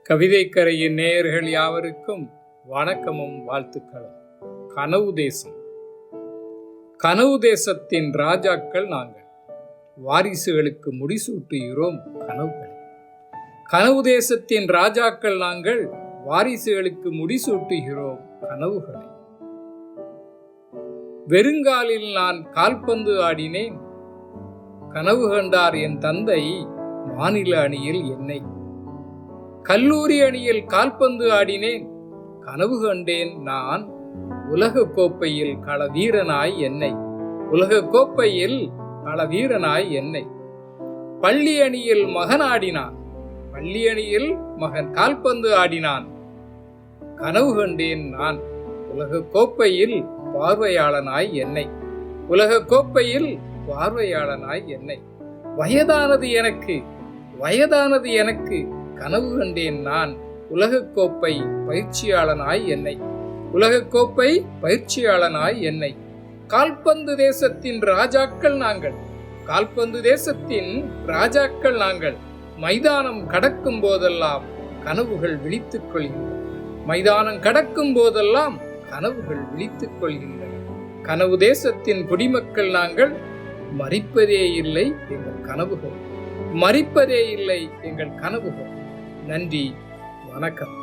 கவிதைக்கரையின் நேயர்கள் யாவருக்கும் வணக்கமும் வாழ்த்துக்களும். கனவு தேசம். கனவு தேசத்தின் ராஜாக்கள் நாங்கள், வாரிசுகளுக்கு முடிசூட்டுகிறோம் கனவுகளை. கனவு தேசத்தின் ராஜாக்கள் நாங்கள், வாரிசுகளுக்கு முடிசூட்டுகிறோம் கனவுகளை. வெறுங்காலில் நான் கால்பந்து ஆடினேன், கனவு கண்டார் என் தந்தை மாநில அணியில் என்னை. கல்லூரி அணியில் கால்பந்து ஆடினேன், கனவு கண்டேன் நான் உலக கோப்பையில் களவீரனாய் என்னை. உலக கோப்பையில் களவீரனாய் என்னை. பள்ளி அணியில் மகன் ஆடினான், பள்ளி அணியில் மகன் கால்பந்து ஆடினான், கனவு கண்டேன் நான் உலக கோப்பையில் பார்வையாளனாய் என்னை. உலக கோப்பையில் பார்வையாளனாய் என்னை. வயதானது எனக்கு, வயதானது எனக்கு, கனவு கண்டேன் நான் உலகக்கோப்பை பயிற்சியாளனாய் என்னை. உலகக்கோப்பை பயிற்சியாளனாய் என்னை. கால்பந்து தேசத்தின் ராஜாக்கள் நாங்கள், கால்பந்து தேசத்தின் ராஜாக்கள் நாங்கள். மைதானம் கடக்கும் போதெல்லாம் கனவுகள் விழித்துக் கொள்கின்றன. மைதானம் கடக்கும் போதெல்லாம் கனவுகள் விழித்துக் கொள்கின்றன. கனவு தேசத்தின் குடிமக்கள் நாங்கள். மரிப்பதே இல்லை எங்கள் கனவுகள், மரிப்பதே இல்லை எங்கள் கனவுகள். நன்றி, வணக்கம்.